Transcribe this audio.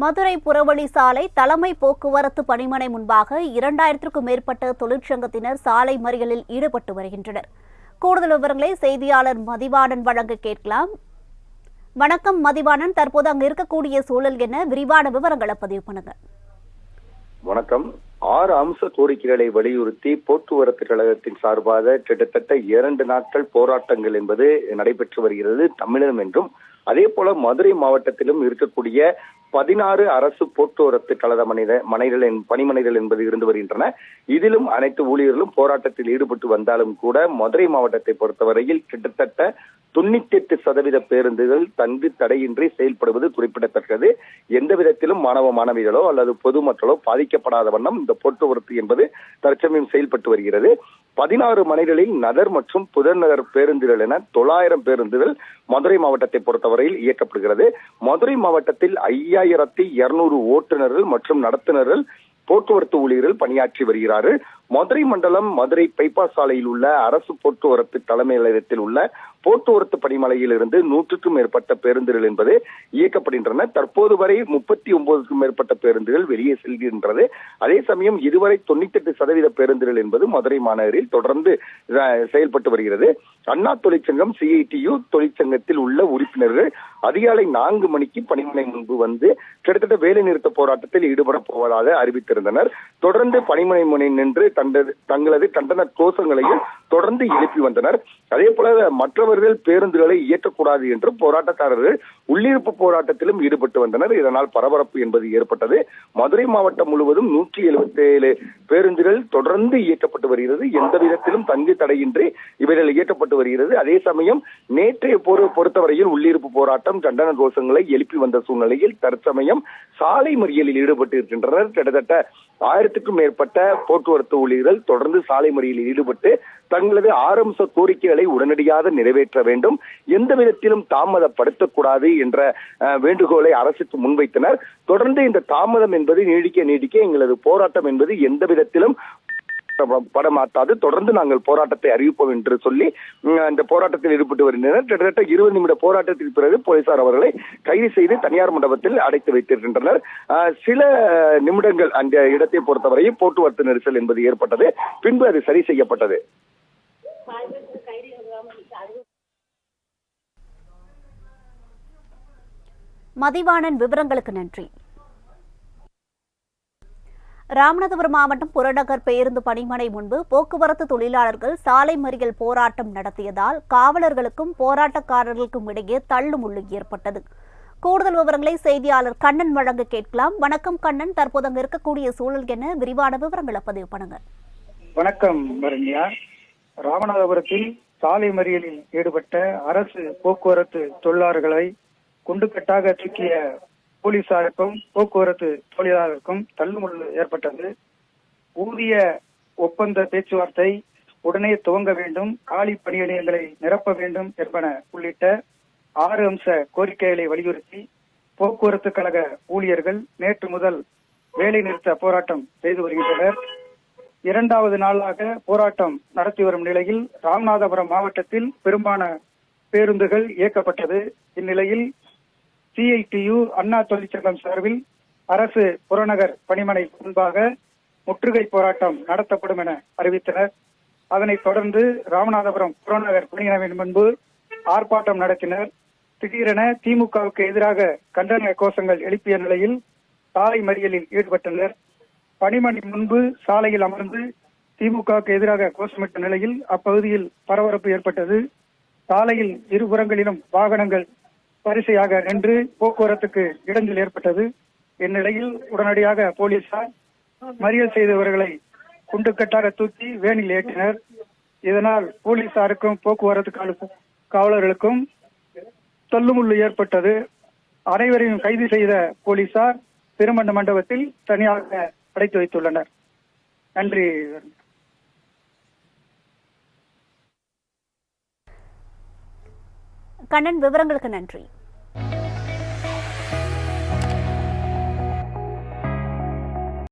மதுரை புறவழி சாலை தலைமை போக்குவரத்து பணிமனை முன்பாக 2000க்கும் மேற்பட்ட தொழிற்சங்கத்தினர் சாலை மறியலில் ஈடுபட்டு வருகின்றனர். கூடுதல் விவரங்களை செய்தியாளர் மதிவாணன் வழங்க கேட்கலாம். வணக்கம் மதிவாணன், தற்போது அங்கு இருக்கக்கூடிய சூழல் என்ன? விரிவான விவரங்களை பதிவு பண்ணுங்க. வணக்கம். 6 அம்ச கோரிக்கைகளை வலியுறுத்தி போக்குவரத்து கழகத்தின் சார்பாக கிட்டத்தட்ட 2 நாட்கள் போராட்டங்கள் என்பது நடைபெற்று வருகிறது தமிழகம் என்றும். அதே போல மதுரை மாவட்டத்திலும் இருக்கக்கூடிய 16 அரசு போக்குவரத்து கழக பணிமனைகள் என்பது இருந்து வருகின்றன. இதிலும் அனைத்து ஊழியர்களும் போராட்டத்தில் ஈடுபட்டு வந்தாலும் கூட மதுரை மாவட்டத்தை பொறுத்தவரையில் கிட்டத்தட்ட 98% பேருந்துகள் தங்கு தடையின்றி செயல்படுவது குறிப்பிடத்தக்கது. எந்த விதத்திலும் மாணவ மாணவிகளோ அல்லது பொதுமக்களோ பாதிக்கப்படாத வண்ணம் இந்த போக்குவரத்து என்பது தற்சமயம் செயல்பட்டு வருகிறது. 16 மனைகளில் நகர் மற்றும் புறநகர் பேருந்துகள் என 900 பேருந்துகள் மதுரை மாவட்டத்தை பொறுத்தவரையில் இயக்கப்படுகிறது. மதுரை மாவட்டத்தில் 5200 ஓட்டுநர்கள் மற்றும் நடத்துனர்கள் போக்குவரத்து ஊழியர்கள் பணியாற்றி வருகிறார்கள். மதுரை மண்டலம் மதுரை பைபாஸ் சாலையில் உள்ள அரசு போக்குவரத்து தலைமை நிலையத்தில் உள்ள போக்குவரத்து பணிமனையில் இருந்து 100க்கும் மேற்பட்ட பேருந்துகள் என்பது இயக்கப்படுகின்றன. தற்போது வரை 39க்கும் மேற்பட்ட பேருந்துகள் வெளியே செல்கின்றது. அதே சமயம் இதுவரை 98% பேருந்துகள் என்பது மதுரை மாநகரில் தொடர்ந்து செயல்பட்டு வருகிறது. அண்ணா தொழிற்சங்கம் CITU தொழிற்சங்கத்தில் உள்ள உறுப்பினர்கள் அதிகாலை 4 மணிக்கு பணிமனை முன்பு வந்து கிட்டத்தட்ட வேலை நிறுத்த போராட்டத்தில் ஈடுபட போவதாக அறிவித்திருந்தனர். தொடர்ந்து பணிமனை முனை நின்று தங்களது கண்டன கோஷங்களையும் தொடர்ந்து எழுப்பி வந்தனர். அதே போல மற்றவர்கள் பேருந்துகளை இயக்கக்கூடாது என்று போராட்டக்காரர்கள் உள்ளிருப்பு போராட்டத்திலும் ஈடுபட்டு வந்தனர். இதனால் பரபரப்பு என்பது ஏற்பட்டது. மதுரை மாவட்டம் முழுவதும் 177 பேருந்துகள் தொடர்ந்து இயக்கப்பட்டு வருகிறது. எந்த விதத்திலும் தங்கு தடையின்றி இவைகள் இயக்கப்பட்டு வருகிறது. அதே சமயம் நேற்றைய பொறுத்தவரையில் உள்ளிருப்பு போராட்டம் கண்டன கோஷங்களை எழுப்பி வந்த சூழ்நிலையில் தற்சமயம் சாலை மறியலில் ஈடுபட்டு இருக்கின்றனர். கிட்டத்தட்ட 1000க்கும் மேற்பட்ட போக்குவரத்து ஊழியர்கள் தொடர்ந்து சாலை மறியலில் ஈடுபட்டு தங்களது 6 அம்ச கோரிக்கைகளை உடனடியாக நிறைவேற்ற வேண்டும், எந்த விதத்திலும் தாமதப்படுத்தக்கூடாது என்ற வேண்டுகோளை அரசுக்கு முன்வைத்தனர். தொடர்ந்து இந்த தாமதம் என்பது நீடிக்க எங்களது போராட்டம் என்பது எந்த விதத்திலும் படமாட்டாது, தொடர்ந்து நாங்கள் போராட்டத்தை அறிவிப்போம் என்று சொல்லி இந்த போராட்டத்தில் ஈடுபட்டு வருகின்றனர். கிட்டத்தட்ட 20 நிமிட போராட்டத்திற்கு பிறகு போலீசார் அவர்களை கைது செய்து தனியார் மண்டபத்தில் அடைத்து வைத்திருக்கின்றனர். சில நிமிடங்கள் அந்த இடத்தை பொறுத்தவரை போக்குவரத்து நெரிசல் என்பது ஏற்பட்டது. பின்பு அது சரி செய்யப்பட்டது. மதிவாணன், விவரங்களுக்கு நன்றி. ராமநாதபுரம் மாவட்டம் புறநகர் பேருந்து பணிமனை முன்பு போக்குவரத்து தொழிலாளர்கள் சாலை மறியல் போராட்டம் நடத்தியதால் காவலர்களுக்கும் போராட்டக்காரர்களுக்கும் இடையே தள்ளுமுள்ளு ஏற்பட்டது. கூடுதல் விவரங்களை செய்தியாளர் கண்ணன் வழங்க கேட்கலாம். வணக்கம் கண்ணன், தற்போது அங்கு இருக்கக்கூடிய சூழல் என்ன? விரிவான விவரங்களை பதிவு பண்ணுங்க. வணக்கம் வரண்யா. ராமநாதபுரத்தில் சாலை மறியலில் ஈடுபட்ட அரசு போக்குவரத்து தொழிலாளர்களை குண்டுக்கட்டாக தூக்கிய போலீசாருக்கும் போக்குவரத்து தொழிலாளருக்கும் தள்ளுமுள்ளு ஏற்பட்டது. ஊதிய ஒப்பந்த பேச்சுவார்த்தை உடனே துவங்க வேண்டும், காலி பணியிடங்களை நிரப்ப வேண்டும் என்பன உள்ளிட்ட 6 அம்ச கோரிக்கைகளை வலியுறுத்தி போக்குவரத்து கழக ஊழியர்கள் நேற்று முதல் வேலை நிறுத்த போராட்டம் செய்து வருகின்றனர். 2வது நாளாக போராட்டம் நடத்தி வரும் நிலையில் ராமநாதபுரம் மாவட்டத்தில் பெரும்பாலான பேருந்துகள் இயக்கப்பட்டது. இந்நிலையில் CITU அண்ணா தொழிற்சங்கம் சார்பில் அரசு புறநகர் பணிமனை முன்பாக முற்றுகை போராட்டம் நடத்தப்படும் என அறிவித்தனர். அதனைத் தொடர்ந்து ராமநாதபுரம் புறநகர் பணிமனை முன்பு ஆர்ப்பாட்டம் நடத்தினர். திடீரென திமுகவுக்கு எதிராக கண்டன கோஷங்கள் எழுப்பிய நிலையில் சாலை மறியலில் ஈடுபட்டனர். பணிமனை முன்பு சாலையில் அமர்ந்து திமுகவுக்கு எதிராக கோஷமிட்ட நிலையில் அப்பகுதியில் பரபரப்பு ஏற்பட்டது. சாலையில் இருபுறங்களிலும் வாகனங்கள் வரிசையாக நின்று போக்குவரத்துக்கு இடைஞ்சல் ஏற்பட்டது. இந்நிலையில் உடனடியாக போலீசார் மறியல் செய்தவர்களை குண்டுக்கட்டாக தூக்கி வேனில் ஏற்றினர். இதனால் போலீசாருக்கும் போக்குவரத்து காவலர்களுக்கும் தள்ளுமுள்ளு ஏற்பட்டது. அனைவரையும் கைது செய்த போலீசார் திருமண மண்டபத்தில் தனியாக அடைத்து வைத்துள்ளனர். நன்றி. கண்ணன், விவரங்களுக்கு நன்றி.